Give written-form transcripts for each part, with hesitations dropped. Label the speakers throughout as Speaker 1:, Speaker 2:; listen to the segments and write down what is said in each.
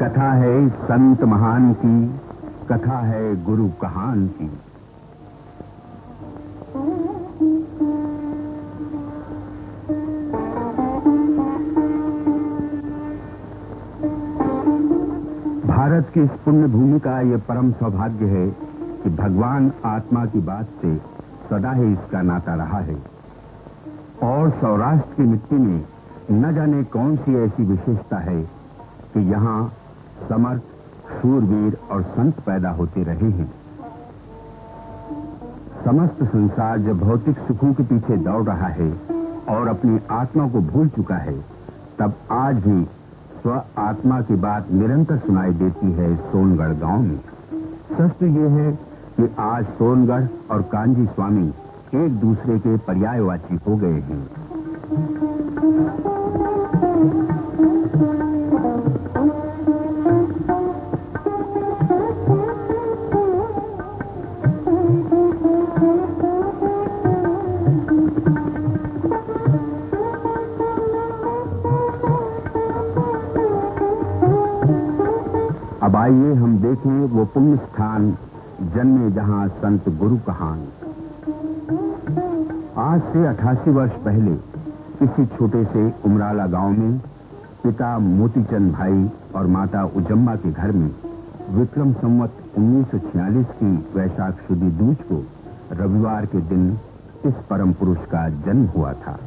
Speaker 1: कथा है संत महान की, कथा है गुरु कहान की। भारत की इस पुण्य भूमि का ये परम सौभाग्य है कि भगवान आत्मा की बात से सदा ही इसका नाता रहा है और सौराष्ट्र की मिट्टी में न जाने कौन सी ऐसी विशेषता है कि यहाँ समर्थ, शूरवीर और संत पैदा होते रहे हैं। समस्त संसार जब भौतिक सुखों के पीछे दौड़ रहा है और अपनी आत्मा को भूल चुका है, तब आज भी स्व आत्मा की बात निरंतर सुनाई देती है सोनगढ़ गांव में। सच तो ये है कि आज सोनगढ़ और कांजी स्वामी एक दूसरे के पर्यायवाची हो गए हैं। अब आइए हम देखें वो पुण्य स्थान जन्मे जहां संत गुरु कहान। आज से 88 वर्ष पहले किसी छोटे से उमराला गांव में पिता मोतीचंद भाई और माता उजम्मा के घर में विक्रम संवत 1946 की वैशाख शुद्ध दूज को रविवार के दिन इस परम पुरुष का जन्म हुआ था।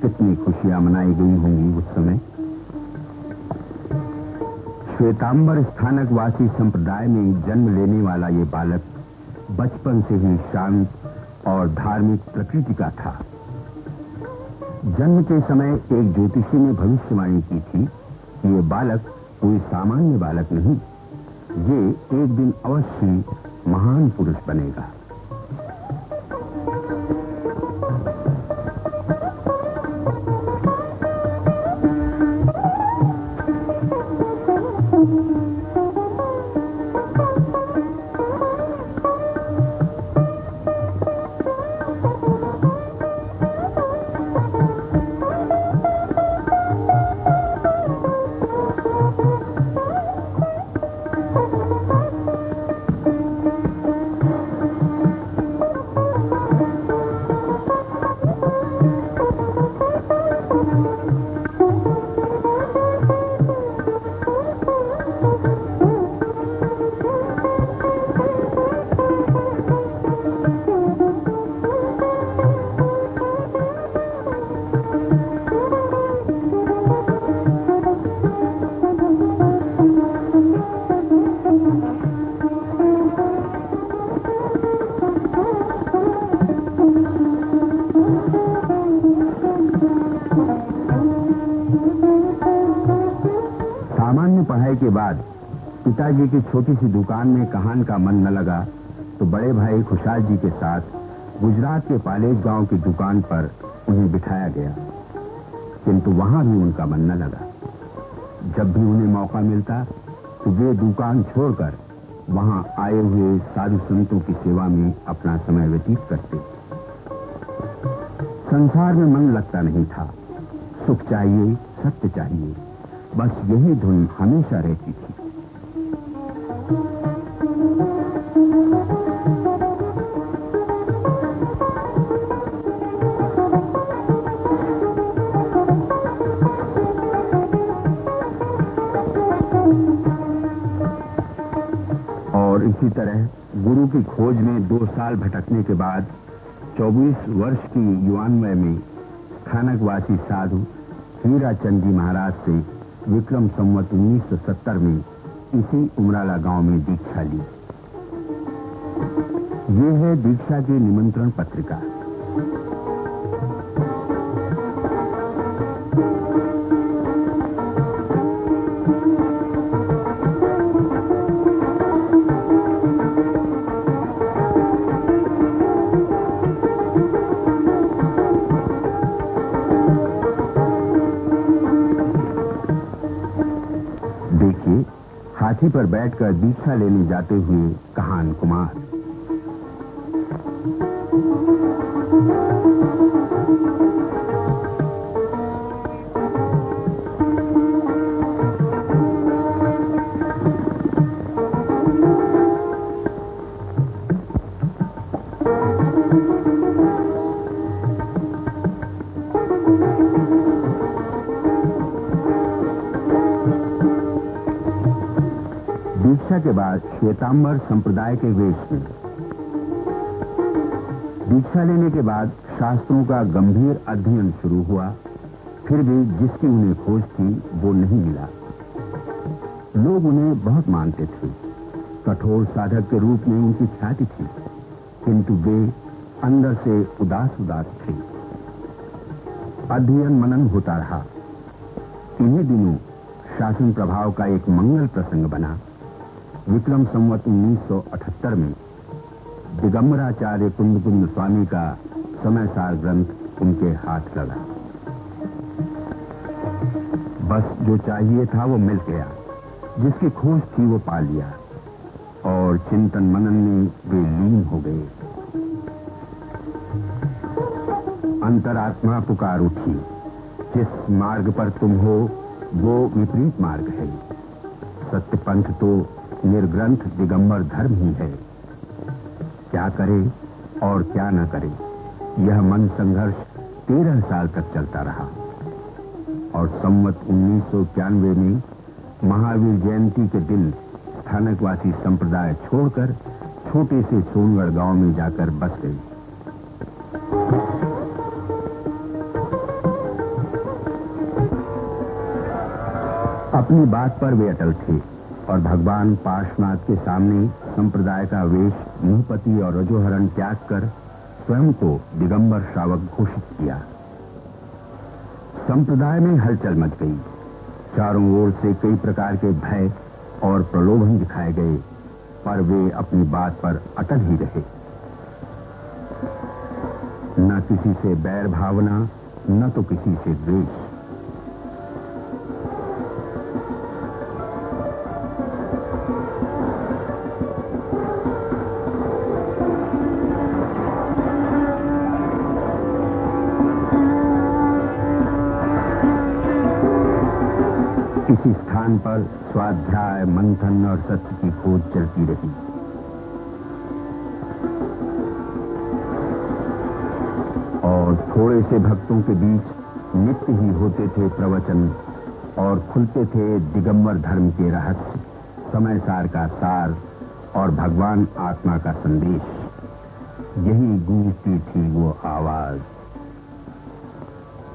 Speaker 1: कितनी खुशियां मनाई गई होंगी उस समय। श्वेतांबर स्थानक वासी संप्रदाय में जन्म लेने वाला ये बालक बचपन से ही शांत और धार्मिक प्रकृति का था। जन्म के समय एक ज्योतिषी ने भविष्यवाणी की थी कि ये बालक कोई सामान्य बालक नहीं, ये एक दिन अवश्य महान पुरुष बनेगा। पढ़ाई के बाद पिताजी की छोटी सी दुकान में कहान का मन न लगा तो बड़े भाई खुशाल जी के साथ गुजरात के पालेज गांव की दुकान पर उन्हें बिठाया गया, किंतु वहां भी उनका मन न लगा। जब भी उन्हें मौका मिलता तो वे दुकान छोड़कर वहां आए हुए साधु संतों की सेवा में अपना समय व्यतीत करते। संसार में मन लगता नहीं था। सुख चाहिए, सत्य चाहिए, बस यही धुन हमेशा रहती थी। और इसी तरह गुरु की खोज में 2 साल भटकने के बाद 24 वर्ष की युवान्वय में स्थानकवासी साधु हीराचंद जी महाराज से विक्रम संवत 1970 में इसी उमराला गांव में दीक्षा ली। ये है दीक्षा की निमंत्रण पत्रिका। देखिए, हाथी पर बैठकर दीक्षा लेने जाते हुए कहान कुमार। दीक्षा के बाद श्वेतांबर संप्रदाय के वेश में। दीक्षा लेने के बाद शास्त्रों का गंभीर अध्ययन शुरू हुआ, फिर भी जिसकी उन्हें खोज थी वो नहीं मिला। लोग उन्हें बहुत मानते थे, कठोर साधक के रूप में उनकी ख्याति थी, किंतु वे अंदर से उदास थे। अध्ययन मनन होता रहा। इन्हीं दिनों शासन प्रभाव का एक मंगल प्रसंग बना। विक्रम संवत 1978 में दिगंबराचार्य कुंद स्वामी का समय सार ग्रंथ उनके हाथ लगा। बस जो चाहिए था वो मिल गया, जिसकी खोज थी वो पा लिया, और चिंतन मनन में वे लीन हो गए। अंतरात्मा पुकार उठी, जिस मार्ग पर तुम हो वो विपरीत मार्ग है। सत्य पंथ तो निर्ग्रंथ दिगंबर धर्म ही है। क्या करे और क्या न करे, यह मन संघर्ष 13 साल तक चलता रहा, और संवत 1991 में महावीर जयंती के दिन स्थानकवासी संप्रदाय छोड़कर छोटे से सोनगढ़ गांव में जाकर बस गई। अपनी बात पर वे अटल थे, और भगवान पार्श्वनाथ के सामने संप्रदाय का वेश, मुहपति और रजोहरण त्याग कर स्वयं को दिगंबर श्रावक घोषित किया। संप्रदाय में हलचल मच गई। चारों ओर से कई प्रकार के भय और प्रलोभन दिखाए गए, पर वे अपनी बात पर अटल ही रहे। न किसी से बैर भावना, न तो किसी से द्वेष। किसी स्थान पर स्वाध्याय, मंथन और सत्य की खोज चलती रही। और थोड़े से भक्तों के बीच नित्य ही होते थे प्रवचन, और खुलते थे दिगंबर धर्म के रहस्य, समय सार का सार और भगवान आत्मा का संदेश। यही गूंजती थी वो आवाज।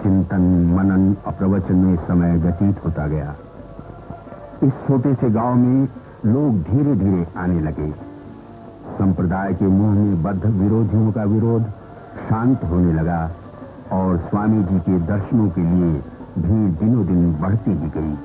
Speaker 1: चिंतन मनन और प्रवचन में समय व्यतीत होता गया। इस छोटे से गांव में लोग धीरे धीरे आने लगे। संप्रदाय के मुंह में बद्ध विरोधियों का विरोध शांत होने लगा, और स्वामी जी के दर्शनों के लिए भीड़ दिनों दिन बढ़ती ही गई।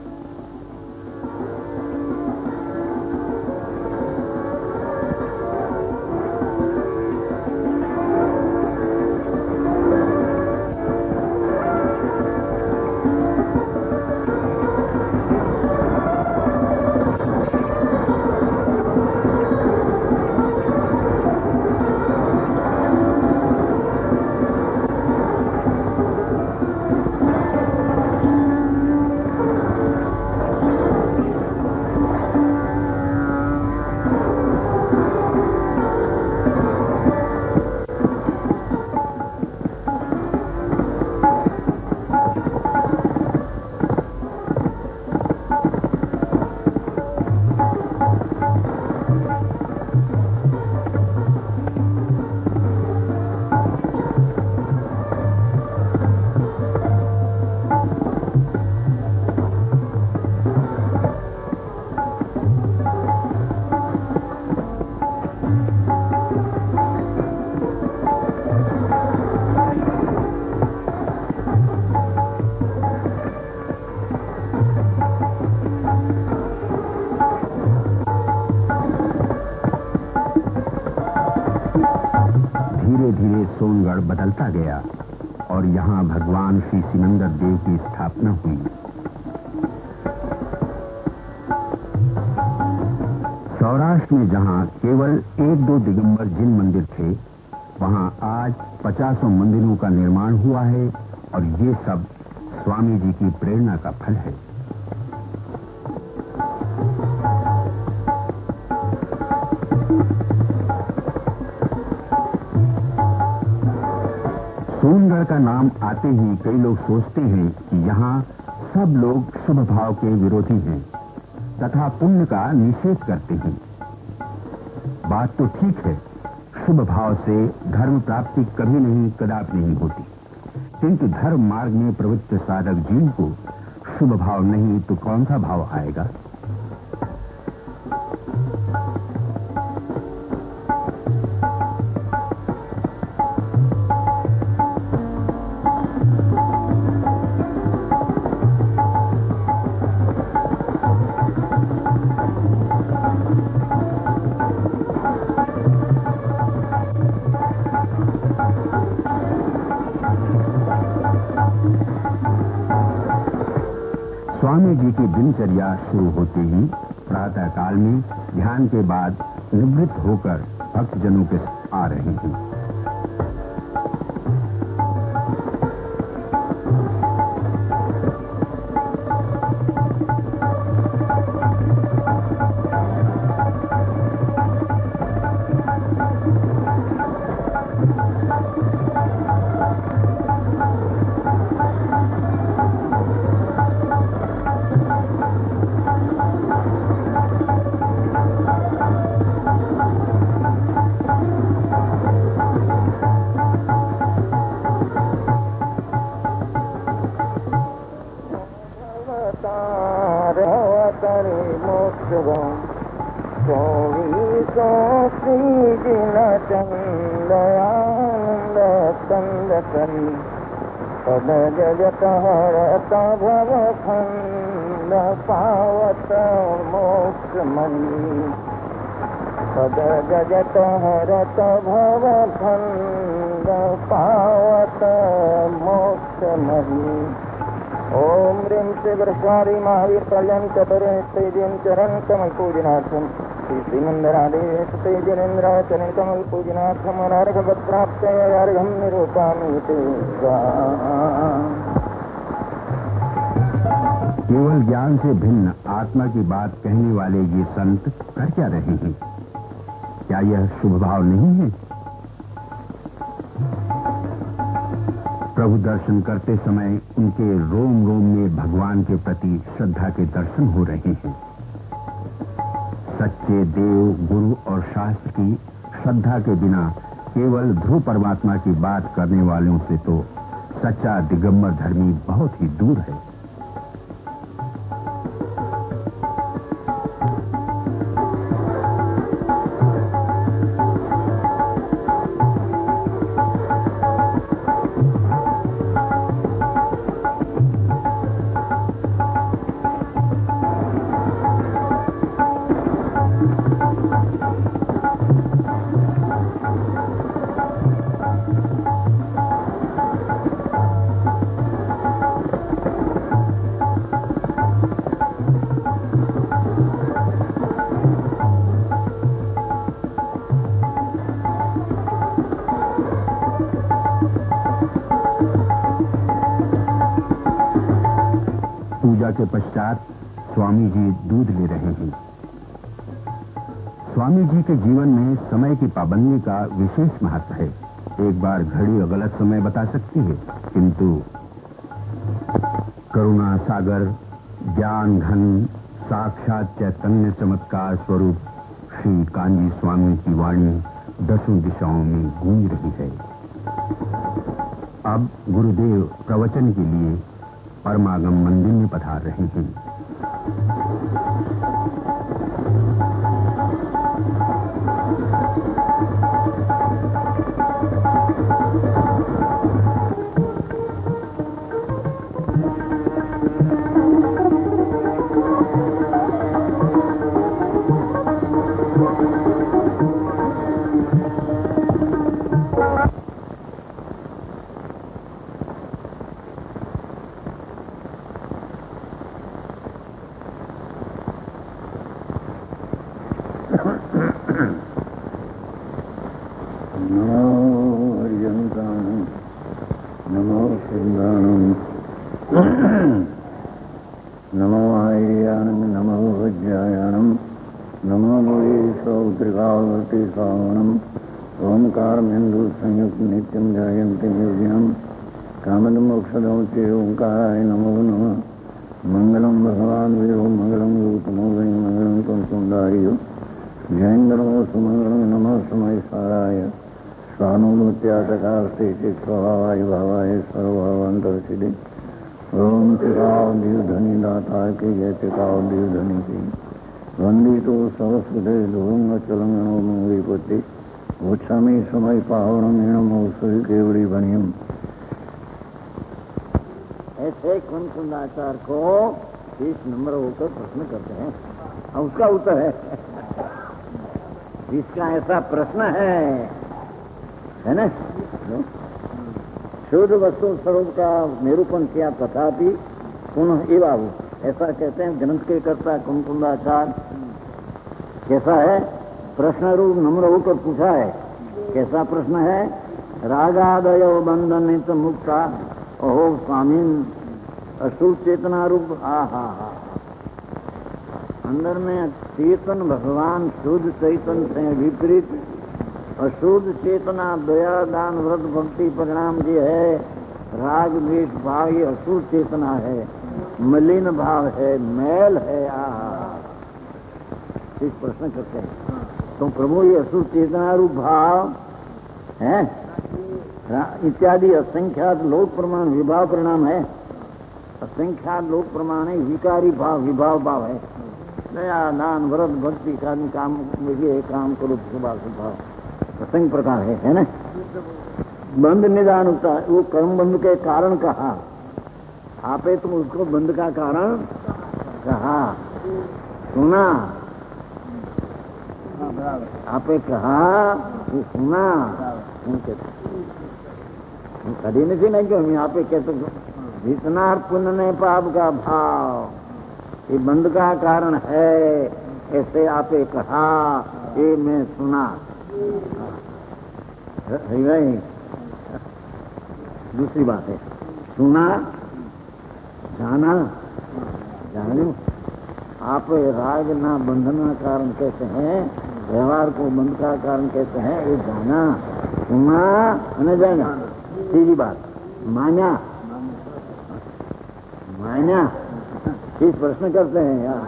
Speaker 1: धीरे धीरे सोनगढ़ बदलता गया, और यहाँ भगवान श्री सिनंदर देव की स्थापना हुई। सौराष्ट्र में जहाँ केवल 1-2 दिगंबर जिन मंदिर थे, वहाँ आज 50 मंदिरों का निर्माण हुआ है, और ये सब स्वामी जी की प्रेरणा का फल है। सोनगढ़ का नाम आते ही कई लोग सोचते हैं कि यहाँ सब लोग शुभ भाव के विरोधी हैं, तथा पुण्य का निषेध करते हैं। बात तो ठीक है, शुभ भाव से धर्म प्राप्ति कभी नहीं, कदापि नहीं होती, किंतु धर्म मार्ग में प्रवृत्त साधक जीव को शुभ भाव नहीं तो कौन सा भाव आएगा? स्वामी जी की दिनचर्या शुरू होते ही प्रातः काल में ध्यान के बाद निवृत्त होकर भक्तजनों के आ रहे हैं।
Speaker 2: पद जगत हरत भव खंड पावत मोक्ष मणि। पद जगत हरत भव खंड पावत मोक्ष मणि। ओम ह्रीं श्री बृहस्पति महावीर कल्याण चतुरे तेजन चरण कमल पूजनार्थम श्रीमंदरादेश तेजनेन्द्र चरण कमल पूजनार्थम अनार्घवत् प्राप्तये अर्घं निरूपयामि ते
Speaker 1: केवल ज्ञान से भिन्न आत्मा की बात कहने वाले ये संत कर क्या रहे हैं? क्या यह शुभ भाव नहीं है? प्रभु दर्शन करते समय उनके रोम रोम में भगवान के प्रति श्रद्धा के दर्शन हो रहे हैं। सच्चे देव, गुरु और शास्त्र की श्रद्धा के बिना केवल ध्रुव परमात्मा की बात करने वालों से तो सच्चा दिगंबर धर्मी बहुत ही दूर है। पूजा के पश्चात स्वामी जी दूध ले रहे हैं। स्वामी जी के जीवन में समय की पाबंदी का विशेष महत्व है। एक बार घड़ी गलत समय बता सकती है, किंतु करुणा सागर, ज्ञान घन, साक्षात चैतन्य चमत्कार स्वरूप श्री कांजी स्वामी की वाणी दसों दिशाओं में गूंज रही है। अब गुरुदेव प्रवचन के लिए परमागम मंदिर में पधार रहे हैं।
Speaker 2: नमो सिंहानम नमो आर्यानम नमो वज्रायानम नमो मुरे सौद्रिकावर्ति सावनम ओंकारमेन्दु संयुक्त नित्यम जायन्ते योगिनम कामद मोक्षदं चे ओंकाराय नमो नमः मंगलम भगवान वीरो मंगलम गौतमो गणी मंगलम कुंकुंडारियो जयेन्द्रो सुमंगलम नमः समय साराय स्वानुमत्यातकास्ते चित्तभावाय भावाय सर्वभवन्तर्षिदे ओम टिकाओ धनी दाता के जय टिकाओ धनी की वंदितो सरस्वती ध्रुवंग चलंगनो मंगलीपति उच्छामी समय पावनमीणम औषधि केवड़ी बनियम। ऐसे कुंकुंदाचार्य को 30 नंबर होकर प्रश्न करते हैं और उसका उत्तर है इसका ऐसा प्रश्न है ना। शुद्ध वस्तु स्वरूप का निरूपण किया तथापि पुनः एवाहु ऐसा कहते हैं ग्रंथ के कर्ता कुंकुंदाचार्य। कैसा है प्रश्न रूप नम्र होकर पूछा है। कैसा प्रश्न है? रागादय बंधनित मुक्ता अहो स्वामीन अशुभ चेतना रूप हा अंदर में चेतन भगवान शुद्ध चैतन से विपरीत अशुद्ध चेतना दया दान व्रत भक्ति परिणाम जो है राग द्वेष भाव ये अशुद्ध चेतना है, मलिन भाव है, मैल है। इस प्रश्न करते हैं तो प्रभु ये अशुद्ध चेतना रूप भाव है इत्यादि असंख्यात लोक प्रमाण विभाव परिणाम है। असंख्यात लोक प्रमाण है विकारी भाव विभाव भाव है। दया दान व्रत भक्ति काम ये काम करो भाव असंख्य प्रकार है ना। बंध निदान होता है वो कर्म बंध के कारण कहा आपे तुम उसको बंध का कारण कहा सुना आपे कहा वो सुना कभी नहीं क्यों यहाँ पे कहते जितना पुण्य ने पाप का भाव ये बंध का कारण है ऐसे आपे कहा ये मैं सुना। दूसरी बात है सुना जाना जानो आप राग ना बंधना कारण कहते हैं व्यवहार को बंध का कारण कहते हैं ये जाना सुना न जाना। तीसरी बात माना माना इस प्रश्न करते हैं यार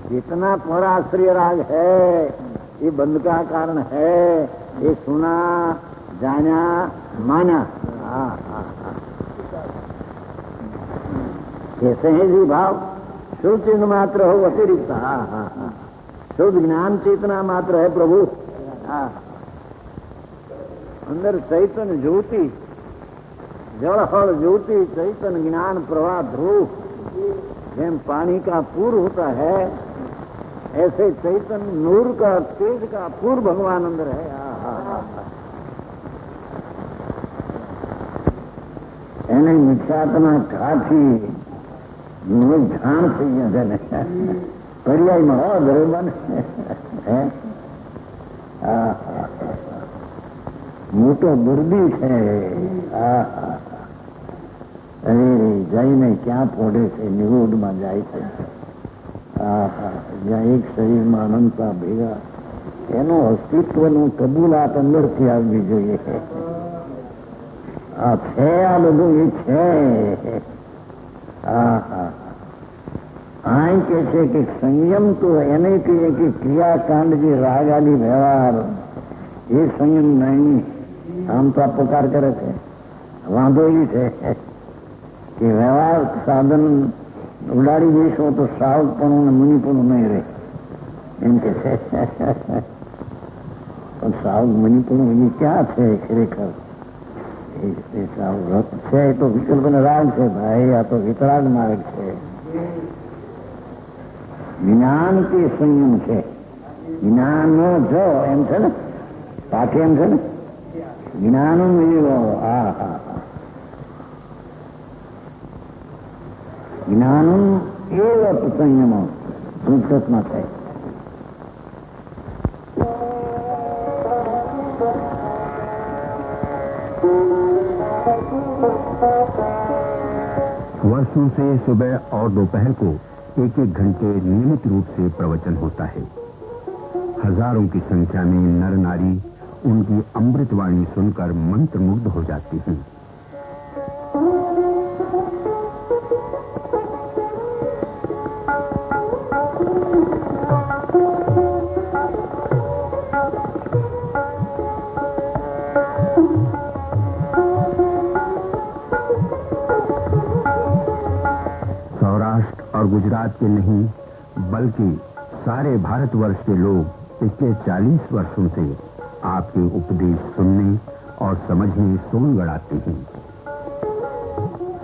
Speaker 2: जितना पराश्रय राग है ये बंध का कारण है ये सुना जाना माना। कैसे है जी भाव शुद्ध चिन्ह मात्र हो अतिरिक्त शुद्ध ज्ञान चेतना मात्र है प्रभु। अंदर चैतन्य ज्योति जड़हड़ ज्योति चैतन्य ज्ञान प्रवाह ध्रुव जेम पानी का पूर्व होता है ऐसे चैतन्य नूर का तेज का पूर्व भगवान अंदर है। એને મિથ્યાત્મા કાથી ધ્યાન થઈ ગયા છે ને પર્યાયમાં હો બરોબર હે મોટો દુર્દી છે અરે જઈને ક્યાં પોડે છે નિરોધમાં જાય છે જ્યાં એક શરીરમાં અનંતા ભેગા એનું અસ્તિત્વનું કબૂલાત અંદરથી આવવી જોઈએ। છે આ બધું એ છે અહીં કે છે કે સંયમ તો એને કહીએ કે ક્રિયાકાંડ જે રાગ આદિ વ્યવહાર એ સંયમ નહીં। આમ તો આ પ્રકાર કરે છે વાંધો એ છે કે વ્યવહાર સાધન ઉડાડી દઈશો તો સાવકપણું ને મુનિપણું નહીં રહે એમ કે છે પણ સાવક મુનિપણું એ ક્યાં છે ખરેખર વ્રત છે એ તો વિકલ્પ ને રાગ છે ભાઈ આ તો વિતરાગ માર્ગ છે। જ્ઞાન કે સંયમ છે જ્ઞાન જો એમ છે ને પાછે એમ છે ને જ્ઞાન જ્ઞાન એ સંયમ સંસ્કૃતમાં થાય।
Speaker 1: वर्षों से सुबह और दोपहर को एक एक घंटे नियमित रूप से प्रवचन होता है। हजारों की संख्या में नर नारी उनकी अमृतवाणी सुनकर मंत्रमुग्ध हो जाती हैं। गुजरात के नहीं बल्कि सारे भारतवर्ष के लोग पिछले 40 वर्षों से आपके उपदेश सुनने और समझने सोन गड़ाते हैं।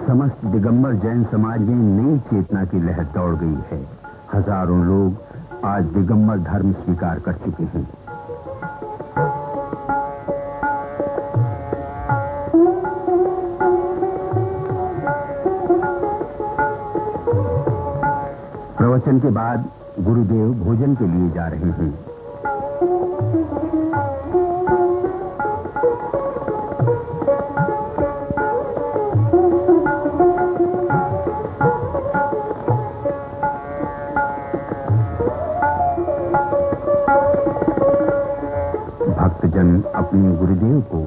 Speaker 1: समस्त दिगंबर जैन समाज में नई चेतना की लहर दौड़ गई है। हजारों लोग आज दिगंबर धर्म स्वीकार कर चुके हैं। प्रवचन के बाद गुरुदेव भोजन के लिए जा रहे हैं। भक्तजन अपने गुरुदेव को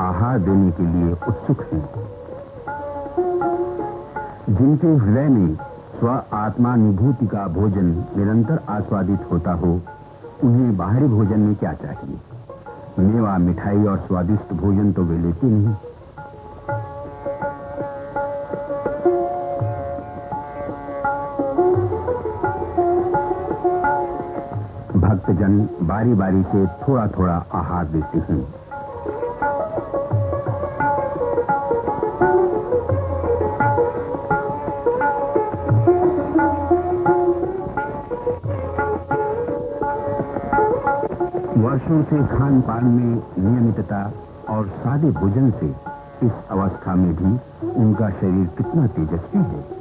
Speaker 1: आहार देने के लिए उत्सुक हैं। जिनके हृदय में स्व आत्मानुभूति का भोजन निरंतर आस्वादित होता हो, उन्हें बाहरी भोजन में क्या चाहिए? मेवा, मिठाई और स्वादिष्ट भोजन तो वे लेते नहीं। भक्तजन बारी बारी से थोड़ा थोड़ा आहार देते हैं। वर्षों से खान पान में नियमितता और सादे भोजन से इस अवस्था में भी उनका शरीर कितना तेजस्वी है।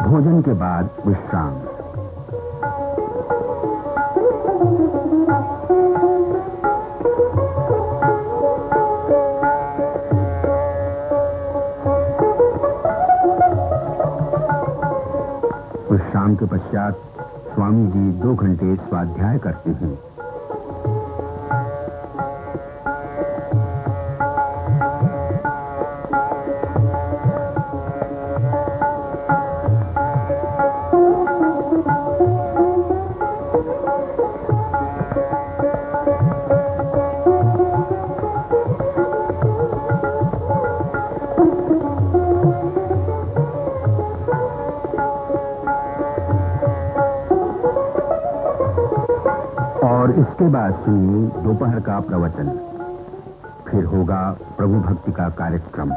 Speaker 1: भोजन के बाद विश्राम। विश्राम के पश्चात स्वामी जी 2 घंटे स्वाध्याय करते हैं। और इसके बाद सुनिए दोपहर का प्रवचन। फिर होगा प्रभु भक्ति का कार्यक्रम।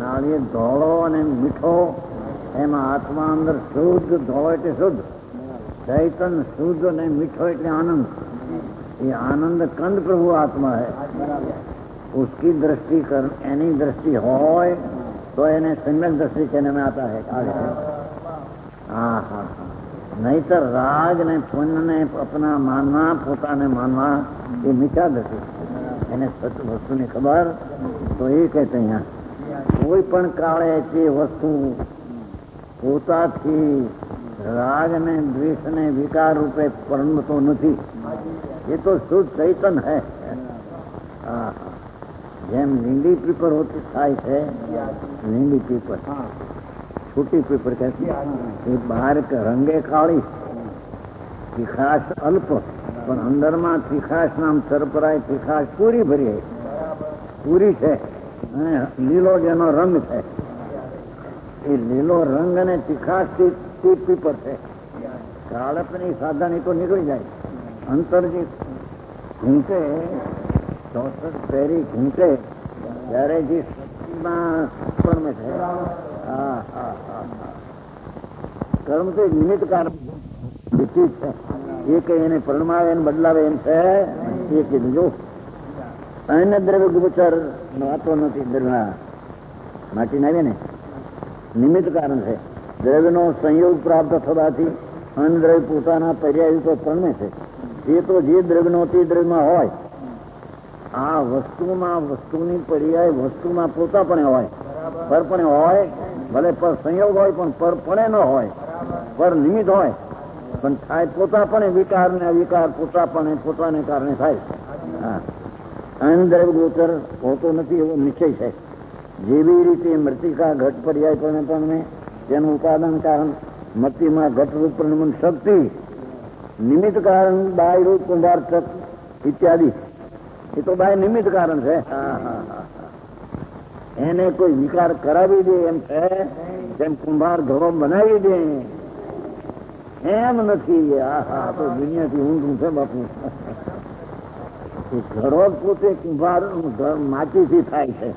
Speaker 2: नारियल धोळो અને મીઠો, એમાં આત્મા અંદર શુદ્ધ, ધોળો એટલે શુદ્ધ, ચૈતન શુદ્ધ અને મીઠો એટલે આનંદ। ये आनंद कंद प्रभु आत्मा है। उसकी दृष्टि कर एनी दृष्टि होय तो इन्हें सम्यक दृष्टि कहने में आता है। नहीं तो राग ने पुण्य ने अपना मानना, पोता ने मानना, ये मिथ्या दृष्टि। इन्हें सत्य वस्तु ने खबर तो ये कहते हैं कोई पण काले ची वस्तु पोता थी राग ने द्वेष ने विकार रूपे परिणतो नहीं। ये तो शुद्ध चैतन है। जेम लींडी पीपर होती થાય છે, लींडी पीपर छोटी पीपर कहती है। ये बाहर के रंगे काળી, तीखाश अल्प, पर अंदर में तीखाश नाम सरपराय तीखाश पूरी भरी है, पूरी है। લીલો જેનો રંગ છે, એ લીલો રંગ અને તીખાશ થી પીપર છે। કાળપની સાધાની તો નીકળી જાય। અંતરજી ઘૂંટે 64 પેરી ઘૂંટે ત્યારે જે શક્તિમાં કર્મ છે। કર્મ તો નિમિત્ત કારણ છે, એ કઈ એને પરમાવે એને બદલાવે એમ છે। એ કીધું જો એને દ્રવ્ય ગુચર વાતો નથી। દ્રવ્ય માટી ના આવે ને નિમિત્ત કારણ છે. દ્રવ્યનો સંયોગ પ્રાપ્ત થવાથી અન્નદ્રવ્ય પોતાના પર્યાય ઉપર પરણે છે. એ તો જે દ્રવ્યનો તે દ્રવ્યમાં હોય. આ વસ્તુમાં વસ્તુની પર્યાય વસ્તુમાં પોતાપણે હોય, પરપણે હોય, ભલે પર સંયોગ હોય પણ પરપણે ન હોય, પર નિમિત્ત હોય પણ થાય પોતાપણે. વિકાર ને અવિકાર પોતાપણે પોતાને કારણે થાય. હા, અન્નદ્રવ્ય ગોચર હોતો નથી એવો નિશ્ચય છે. જેવી રીતે મૃતિકા ઘટ પર્યાય પણ તેનું ઉપાદાન કારણ મૃતિમાં ઘટરૂપ પ્રણમન શક્તિ નિમિત્ત કારણ બાય રૂપ કુંભાર ચક ઇત્યાદિ એ તો બાય નિમિત્ત કારણ છે. એને કોઈ વિકાર કરાવી દે એમ છે, તેમ કુંભાર ઘરો બનાવી દે એમ નથી. આ તો દુનિયાથી ઊંધું છે બાપુ. ઘડો પોતે કુંભાર માટીથી થાય છે.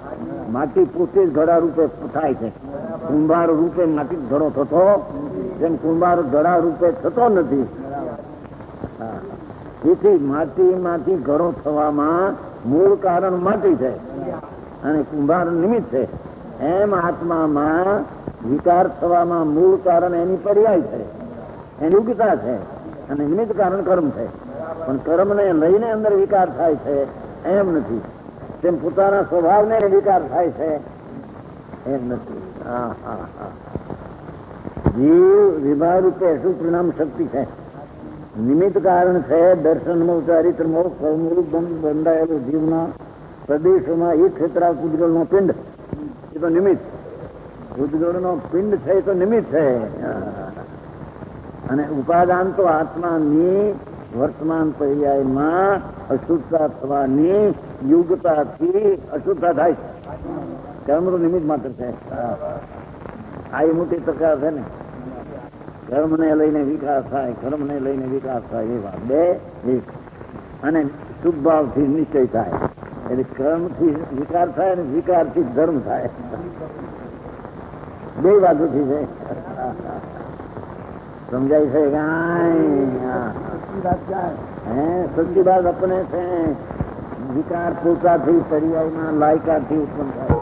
Speaker 2: માટી પોતે જ ઘડા રૂપે થાય છે. કુંભાર રૂપે માટી ઘડો થતો જેમ કુંભાર ઘડા રૂપે થતો નથી. તેથી માટીમાંથી ઘડો થવામાં મૂળ કારણ માટી છે અને કુંભાર નિમિત્ત છે. એમ આત્મામાં વિકાર થવામાં મૂળ કારણ એની પર્યાય છે, એની યોગ્યતા છે અને નિમિત્ત કારણ કર્મ છે. પણ કર્મને લઈને અંદર વિકાર થાય છે એમ નથી. તેમ પોતાના સ્વભાવને વિકાર થાય છે એમ નથી. જીવ વિભાગ રૂપે શું પરિણામ શક્તિ છે. નિમિત્ત કારણ છે દર્શનમાં ચારિત્રમાં ફળમૂળ બંધાયેલું જીવના પ્રદેશોમાં એ ક્ષેત્રા પૂતગળનો પિંડ એ તો નિમિત્ત. પૂતગળનો પિંડ છે એ તો નિમિત્ત છે. અને ઉપાદાન તો આત્માની વર્તમાન પર્યાયમાં અશુદ્ધતા થવાની યુગતાથી અશુદ્ધતા થાય છે. કર્મ તો નિમિત્ત માત્ર છે. આ એ મોટી તકરાર છે ને. કર્મને લઈને વિકાસ થાય, કર્મને લઈને વિકાસ થાય એ વાત બે એક. અને શુભ ભાવથી નિશ્ચય થાય એટલે કર્મથી વિકાર થાય અને વિકારથી ધર્મ થાય. બે બાજુથી છે. સમજાય છે સચ્ચી વાત આપણે છે. વિકાર પોતાથી પર્યાયમાં લાયકાથી ઉત્પન્ન થાય.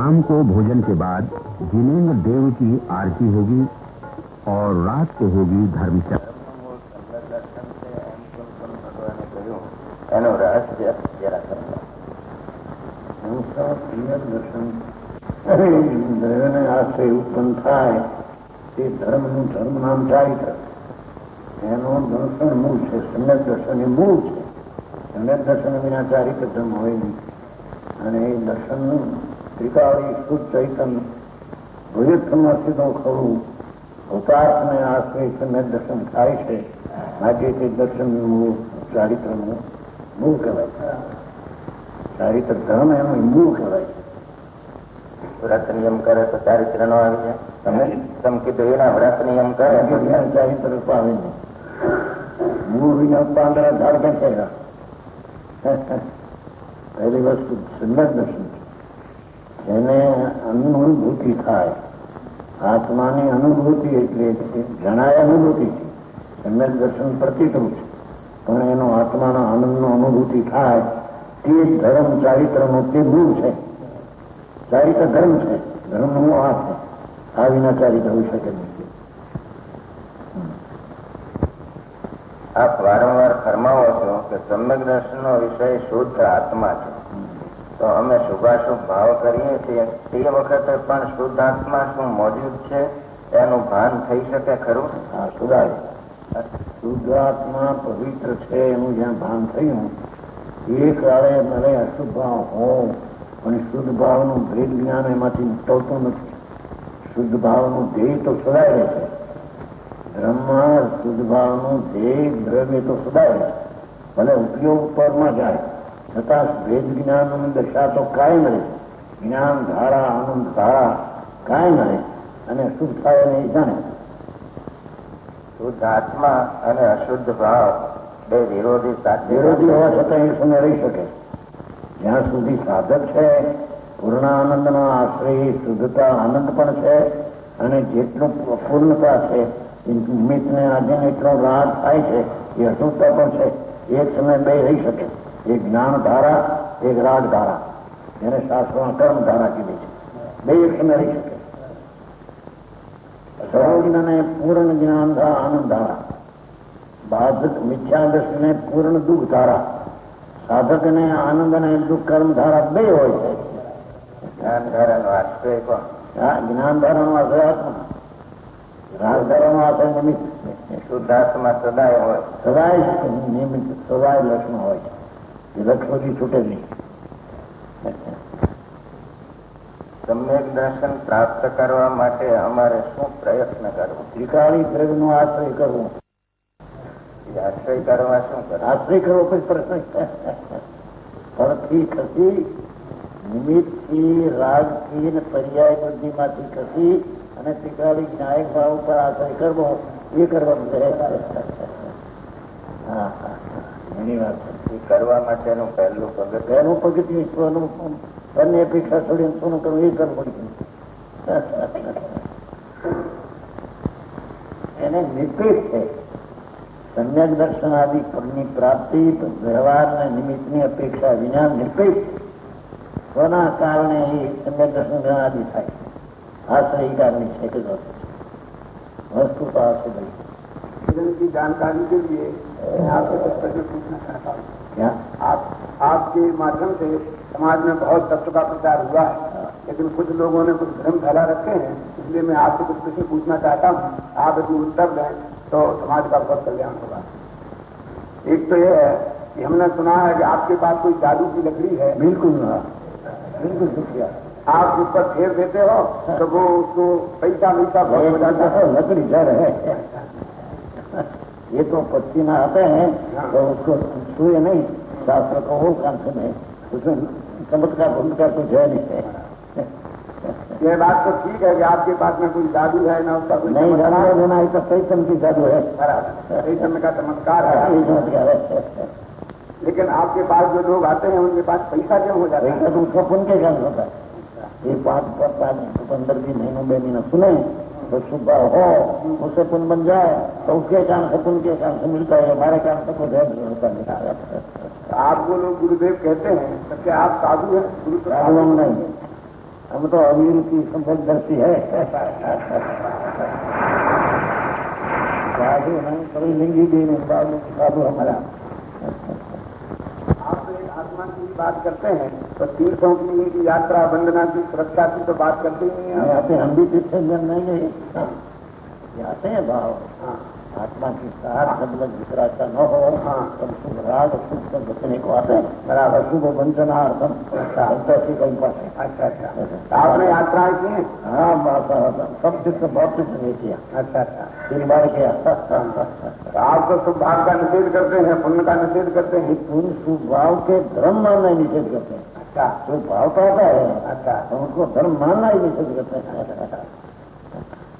Speaker 1: शाम को भोजन के बाद जिनेन्द्र देव की आरती होगी और रात को होगी धर्मचर्चा।
Speaker 2: આશ્રય ઉત્પન્ન થાય તે ધર્મનું ધર્મ નામ ચારિત્ર એનું દર્શન મૂળ છે. સમ્યક દર્શન એ મૂળ છે. સમ્યક દર્શન વિના ચારિત્ર ધર્મ હોય નહીં. અને એ દર્શનનું ત્રિકાળી શુદ્ધ ચૈતન્ય ભવિષ્યમાં સીધો ખરું અવતારને આશ્રય સમ્યક દર્શન થાય છે. માટે તે દર્શનનું મૂળ ચારિત્રનું મૂળ કહેવાય. ચારિત્ર ધર્મ એનું મૂળ કહેવાય.
Speaker 3: વ્રત નિયમ કરે તો ચારિત્ર નો આવી જાય. તમે કીધું એના વ્રત નિયમ કરે
Speaker 2: ચારિત્ર આવે નહીં. મૂળ વિના પાંદડા ધાર બેઠેલા. પહેલી વસ્તુ સમ્યક દર્શન એને અનુભૂતિ થાય. આત્માની અનુભૂતિ એટલે જણાય અનુભૂતિ છે. સમ્યક દર્શન પ્રતિકરૂપ છે. પણ એનો આત્માના આનંદનો અનુભૂતિ થાય તે ધર્મ ચારિત્રનો તે મૂળ છે. ચારિત્ર ધર્મ છે. ધર્મનું આ છે. આ વિના ચારિત્ર હોઈ શકે નહીં.
Speaker 3: આપ વારંવાર ફરમાવો છો કે સમ્યક દર્શનનો વિષય શુદ્ધ આત્મા છે. તો અમે શુભાશુભ ભાવ કરીએ છીએ તે વખતે પણ શુદ્ધ આત્મા શું મોજૂદ છે એનું ભાન થઈ શકે ખરું?
Speaker 2: હા, સુધારે. શુદ્ધ આત્મા પવિત્ર છે એનું જ્યાં ભાન થયું એ કાળે મને અશુદ્ધ ભાવ હોવ પણ શુદ્ધ ભાવનું ભેદ જ્ઞાન એમાંથી ટળતું નથી. શુદ્ધ ભાવનું ધ્યેય તો સદાય રહે છે. બ્રહ્મા શુદ્ધ ભાવનું ધ્યેય દ્રવ્ય તો સદાય રહે છે. ભલે ઉપયોગ પરમાં જાય છતાં ભેદ જ્ઞાનની દશા તો કાયમ રહે. જ્ઞાન ધારા આનંદ ધારા કાયમ રહે અને શુદ્ધ થાય નહીં જાણે.
Speaker 3: શુદ્ધ આત્મા અને અશુદ્ધ ભાવ બે વિરોધી
Speaker 2: વિરોધી હોવા છતાં એ સમય રહી શકે. જ્યાં સુધી સાધક છે પૂર્ણ આનંદનો આશ્રય શુદ્ધતા આનંદ પણ છે અને જેટલું પૂર્ણતા છે નિમિત્તને આજે એટલો રાગ થાય છે એ અશુદ્ધતા પણ છે. એક સમય બે રહી શકે. એક જ્ઞાન ધારા એક રાગ ધારા એને શાસ્ત્રોમાં કર્મ ધારા કીધી છે. બે એક સમય રહી શકે. સર્વજ્ઞને પૂર્ણ જ્ઞાન આનંદ ધારા, બાધક મિથ્યા દ્રષ્ટિને પૂર્ણ દુઃખ ધારા, સાધકને આનંદ અને દુઃખ કર્મ ધારા બે હોય છે.
Speaker 3: જ્ઞાન ધારાનો આશ્રય પણ
Speaker 2: જ્ઞાન ધારાનો આશ્રય આત્મા, રાગ ધારાનો આશ્રય નિમિત્ત.
Speaker 3: શુદ્ધાત્મા સદાય હોય,
Speaker 2: સદાય નિમિત્ત, સદાય લક્ષ્મ હોય છે. એ લક્ષ્મથી છૂટે નહીં.
Speaker 3: સમ્યક દર્શન પ્રાપ્ત કરવા માટે અમારે શું પ્રયત્ન કરવો?
Speaker 2: ત્રિકાળી દ્રવ્યનો આશ્રય કરવો.
Speaker 3: આશ્રય કરવા શું કરવું?
Speaker 2: આશ્રય કરવો કોઈ પ્રશ્ન પરથી ખસી નિમિત્તથી રાગથી અને પર્યાય બુદ્ધિમાંથી ખસી અને ત્રિકાળી ન્યાયિક ભાવ ઉપર આશ્રય કરવો એ કરવાનું છે. હા હા એની વાત છે.
Speaker 3: કરવા માટેનું પહેલું પગથિયું
Speaker 2: પહેલું પગથિયું ઈશ્વરનું બંને અપેક્ષા છોડીને શું કરવું એ કરવું એને નિર્દેશ છે. सम्यक दर्शन आदि ફળની પ્રાપ્તિ વ્યવહારને નિમિત્તની અપેક્ષા વિના નિરપેક્ષ સ્વના કારણે એ સમ્યક દર્શન આદि થાય. આ સહી કારની છે કે वस्तु का भाई
Speaker 4: की जानकारी के लिए मैं आपसे कुछ प्रश्न पूछना चाहता हूँ.
Speaker 2: क्या
Speaker 4: आपके माध्यम से समाज में बहुत तत्व का प्रचार हुआ है, लेकिन कुछ लोगों ने कुछ भ्रम फैला रखे हैं, इसलिए मैं आपसे कुछ प्रश्न पूछना चाहता हूँ. आप यदि उत्तर दें तो समाज का बहुत कल्याण होगा. एक तो यह है कि हमने सुना है कि आपके पास कोई जादू की लकड़ी है.
Speaker 2: बिल्कुल बिल्कुल शुक्रिया.
Speaker 4: आप उस पर फेर देते हो तो वो उसको पैसा बहुत हो जाता है.
Speaker 2: लकड़ी जड़ है. ये तो पक्षी में आते हैं तो उसको छुए नहीं, शास्त्र को हो कंठ में, उसमें चमत्कार भूमिका कुछ है नहीं.
Speaker 4: ये बात तो ठीक है कि आपके पास में कोई जादू है ना, उसका कोई
Speaker 2: नहीं जाना देना, ये तो सही समय की जादू है,
Speaker 4: सही समय का चमत्कार है. लेकिन आपके पास जो लोग आते हैं उनके पास पैसा क्यों हो जाता है?
Speaker 2: तो उसका पुण्य के कारण होता है. ये 5-15 दिन महीनों 2 महीना सुने तो सुबह हो उससे पुण्य बन जाए तो उसके कारण से पुण्य के कारण से मिलता है. हमारे कारण से कोई भेद नहीं होता. नहीं
Speaker 4: आपको लोग गुरुदेव कहते हैं तो क्या आप साधु हैं?
Speaker 2: साधु हम नहीं, हम तो अमीर की संपदर्शी है. साधु नहीं, कभी लिंगी भी नहीं, साधु हमारा.
Speaker 4: आप एक आत्मा की बात करते हैं तो तीर्थों की यात्रा, वंदना की, सुरक्षा की तो बात करते ही नहीं है.
Speaker 2: यहाँ पे हम भी तीर्थ नहीं आते हैं भाव. आत्मा की साथ मतलब वितराचा न हो, तब शुभ राग शुभ से बचने को आते हैं. बराबर शुभ वंचनार्थम संतोषी कहीं पास है.
Speaker 4: अच्छा अच्छा. आपने यात्राएं की हैं?
Speaker 2: हाँ, सब तीर्थ बहुत तीर्थ नहीं किया.
Speaker 4: अच्छा अच्छा.
Speaker 2: 3 बार किया.
Speaker 4: तो आप तो शुभ भाव का निषेध करते हैं, पुण्य का निषेध करते हैं.
Speaker 2: पुण्य शुभ भाव के धर्म मानना ही निषेध करते हैं.
Speaker 4: अच्छा.
Speaker 2: शुभ भाव का आता है.
Speaker 4: अच्छा.
Speaker 2: तो उनको धर्म मानना ही निषेध करते हैं.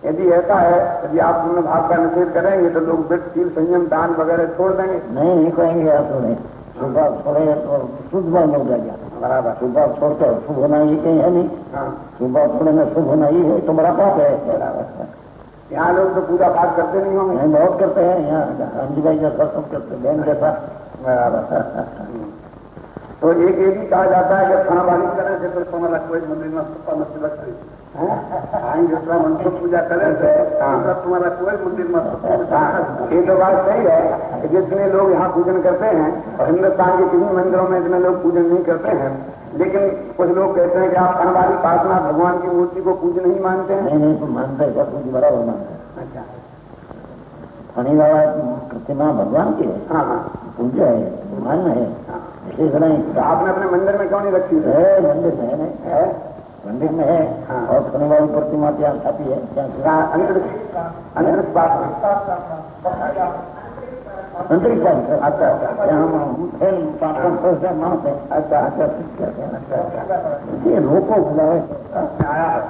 Speaker 4: यदि ऐसा है, यदि आप पुण्य भाव का निषेध करेंगे तो लोग वृत्त, शील, संयम, दान वगैरह छोड़ देंगे.
Speaker 2: नहीं कहेंगे आप तो नहीं. शुभ भाव छोड़े तो शुद्ध भाव हो जाएगा.
Speaker 4: बराबर.
Speaker 2: शुभ भाव छोड़ते हो शुभ होना ये कहीं है नहीं. शुभ भाव छोड़े में शुभ होना ही है तो बड़ा पाप है.
Speaker 4: यहाँ लोग तो पूजा पाठ करते नहीं होंगे.
Speaker 2: नहीं, बहुत करते हैं. यहाँ रामजी भाई जैसा सब करते, बहन जैसा.
Speaker 4: तो एक ये भी कहा जाता है कि खानाबारी करें से तो सोना कोई मंदिर में सुप्पा मत लगती है. दूसरा मंदिर पूजा करें से तुम्हारा कोई मंदिर में. ये तो बात सही है कि जितने लोग यहाँ पूजन करते हैं और हिंदुस्तान के किसी मंदिरों में इतने लोग पूजन नहीं करते हैं, लेकिन कुछ लोग कहते हैं कि आप खानाबारी पासना भगवान की मूर्ति को पूजन नहीं मानते हैं.
Speaker 2: नहीं तो मानते हैं, सब कुछ बराबर मानते हैं.
Speaker 4: अच्छा.
Speaker 2: फणी बाबा प्रतिमा भगवान की है.
Speaker 4: हाँ.
Speaker 2: पूजा है, मान्य है. विशेष नहीं.
Speaker 4: तो आपने अपने मंदिर में क्यों नहीं रखी
Speaker 2: है? मंदिर में है. नहीं है, मंदिर में है. और फणी बाबा प्रतिमा क्या छापी है? क्या
Speaker 4: अंतरिक्ष पास में.
Speaker 2: अंतरिक्ष. अच्छा अच्छा. हम खेल 500 मानते हैं. अच्छा अच्छा. ये लोगों को
Speaker 4: आया है.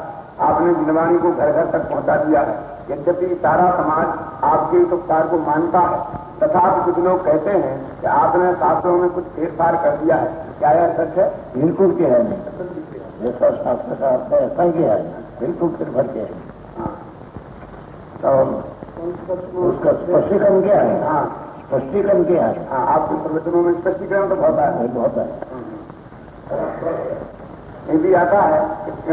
Speaker 4: आपने जिनवाणी को घर घर तक पहुंचा दिया है. यद्यपि सारा समाज आपके इस उपकार को मानता है, तथापि कुछ लोग कहते हैं कि आपने शास्त्रों में कुछ फेरफार कर दिया है. क्या यह सच है?
Speaker 2: बिल्कुल क्या है नहीं. जैसा शास्त्र का अर्थ है ऐसा ही किया है. बिल्कुल फिर भर के है. तो उसका स्पष्टीकरण क्या है? हाँ, स्पष्टीकरण क्या है?
Speaker 4: आपके प्रवचनों में स्पष्टीकरण तो बहुत है.
Speaker 2: बहुत है.
Speaker 4: ये भी आता है कि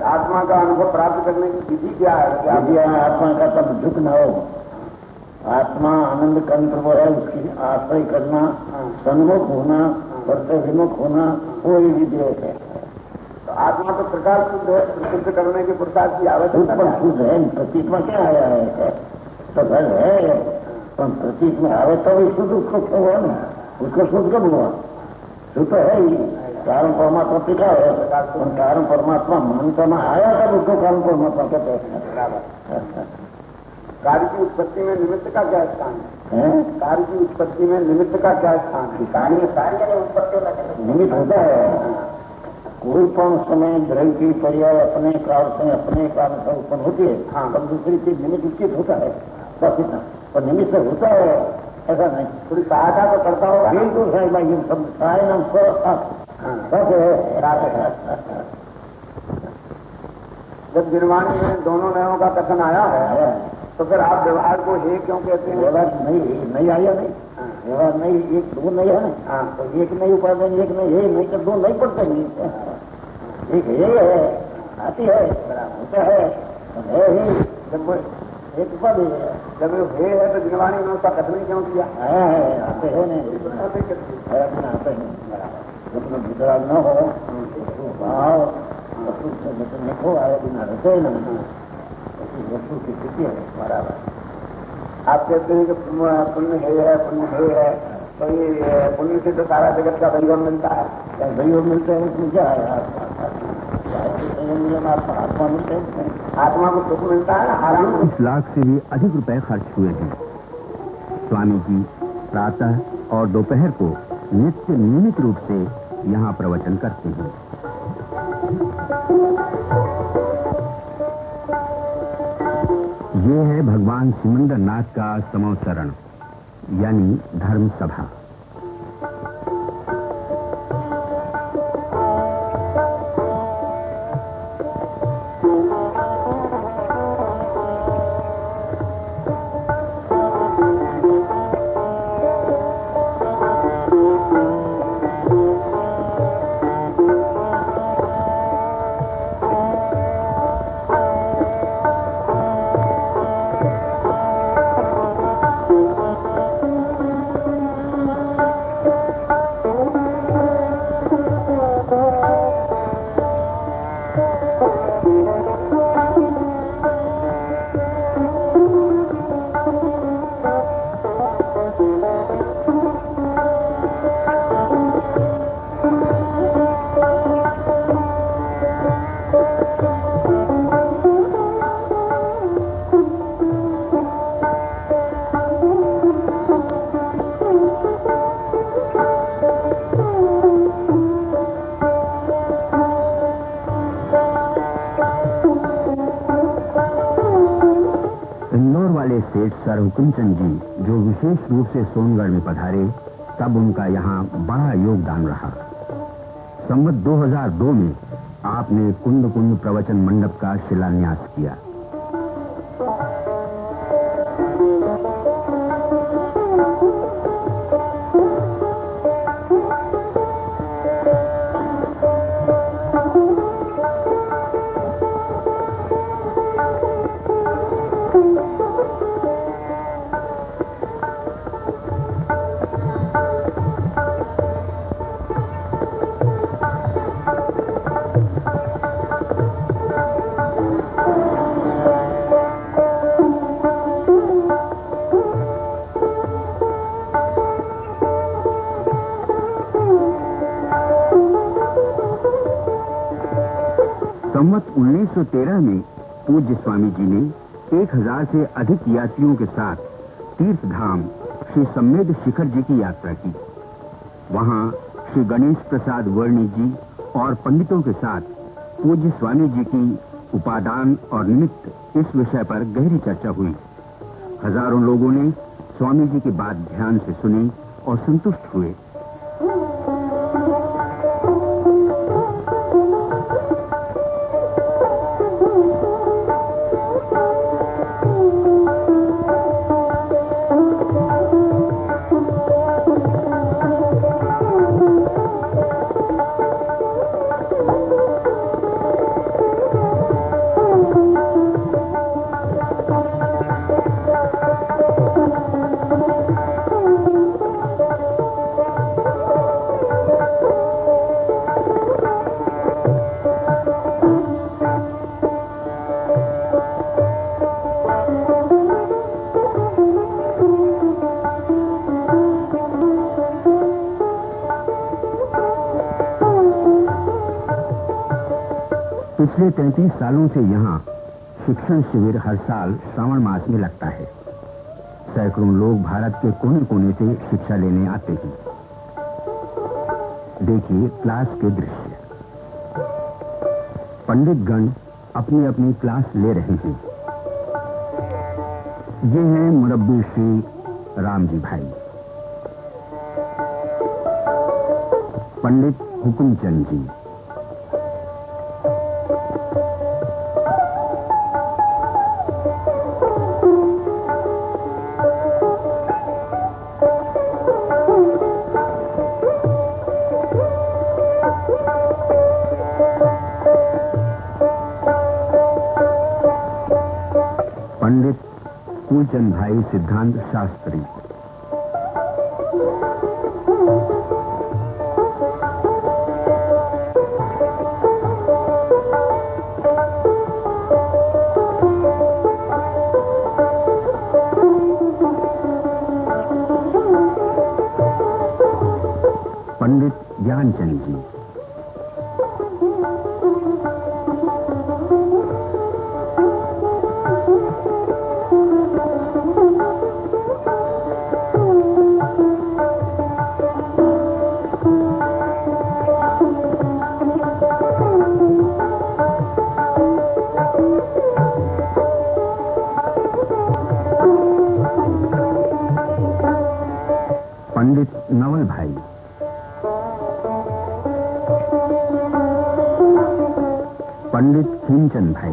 Speaker 4: आत्मा का अनुभव प्राप्त करने की विधि क्या है?
Speaker 2: यदि आत्मा का तब झुक न हो, आत्मा आनंद कंत्र वो है, उसकी आश्रय करना, सन्मुख होना, वर्ष विमुख होना, वो ही विधि है.
Speaker 4: तो आत्मा तो प्रकाश शुद्ध है, प्रसिद्ध करने के प्रसाद की आवश्यकता
Speaker 2: पर शुद्ध है. प्रतीक में क्या आया है? तो घर है, पर प्रतीक में आवे तो भी शुद्ध उसको हुआ ना. उसको शुद्ध कब हुआ? शुद्ध है ही. कारण परमात्मा पिता है, कारण परमात्मा मानता में आया तब उसको कारण परमात्मा कहते हैं.
Speaker 4: कार्य की उत्पत्ति में निमित्त का क्या स्थान है? कार्य की उत्पत्ति में निमित्त का क्या स्थान है? कार्य उत्पत्ति
Speaker 2: निमित्त होता है. कोई पण समय द्रव्य की पर्याय अपने काल से अपने कारण से उत्पन्न होती है. तब दूसरी चीज निमित्त उचित होता है. बस इतना. पर निमित्त होता है ऐसा नहीं.
Speaker 4: थोड़ी सहायता तो करता होगा.
Speaker 2: बिल्कुल सही भाई. ये सब सहाय नाम
Speaker 4: जब निर्वाणी में दोनों नयों का कथन आया है तो फिर आप व्यवहार को हे क्यों कहते हैं?
Speaker 2: व्यवहार नहीं आया नहीं, व्यवहार नहीं, एक दो नहीं है ना।
Speaker 4: हाँ,
Speaker 2: तो एक नहीं उपादान, एक नहीं है, नहीं तो दो नहीं पड़ते नहीं। एक है आती है, होता है ही, जब एक पद है,
Speaker 4: जब हे है तो जिनवाणी में उसका कथन क्यों किया?
Speaker 2: है आते है नहीं, आते हैं। जब वितराग न हो तो भाव वस्तु से वचन लिखो आए बिना रहते नहीं, वस्तु की स्थिति है बराबर।
Speaker 4: आप कहते हैं कि पुण्य है, पुण्य है, तो ये पुण्य से तो सारा जगत का वैभव मिलता है।
Speaker 2: सहयोग मिलते हैं, उसमें क्या है? आत्मा मिलते हैं,
Speaker 4: आत्मा को सुख मिलता है, आराम।
Speaker 1: 20 लाख से भी अधिक रुपए खर्च हुए हैं। स्वामी जी प्रातः और दोपहर को नित्य नियमित रूप से यहाँ प्रवचन करते हैं। ये है भगवान सिमंदर नाथ का समवसरण यानी धर्म सभा। सेठ सर हुकुमचंद जी जो विशेष रूप से सोनगढ़ में पधारे, तब उनका यहाँ बड़ा योगदान रहा। संवत 2002 में आपने कुंड कुंड प्रवचन मंडप का शिलान्यास किया। संवत 1913 में पूज्य स्वामी जी ने 1000 से अधिक यात्रियों के साथ तीर्थ धाम श्री सम्मेद शिखर जी की यात्रा की। वहां श्री गणेश प्रसाद वर्णी जी और पंडितों के साथ पूज्य स्वामी जी की उपादान और निमित्त इस विषय पर गहरी चर्चा हुई। हजारों लोगों ने स्वामी जी की बात ध्यान से सुनी और संतुष्ट हुए। पिछले 33 सालों से यहाँ शिक्षण शिविर हर साल श्रावण मास में लगता है। सैकड़ों लोग भारत के कोने कोने से शिक्षा लेने आते हैं। देखिए क्लास के दृश्य। पंडित गण अपनी अपनी क्लास ले रहे हैं। ये हैं मुरब्बी श्री रामजी भाई, पंडित हुकुमचंद जी, खीमचंद भाई सिद्धांत शास्त्री, पंडित ज्ञानचंद जी, पंडित नवल भाई, पंडित खीमचंद भाई,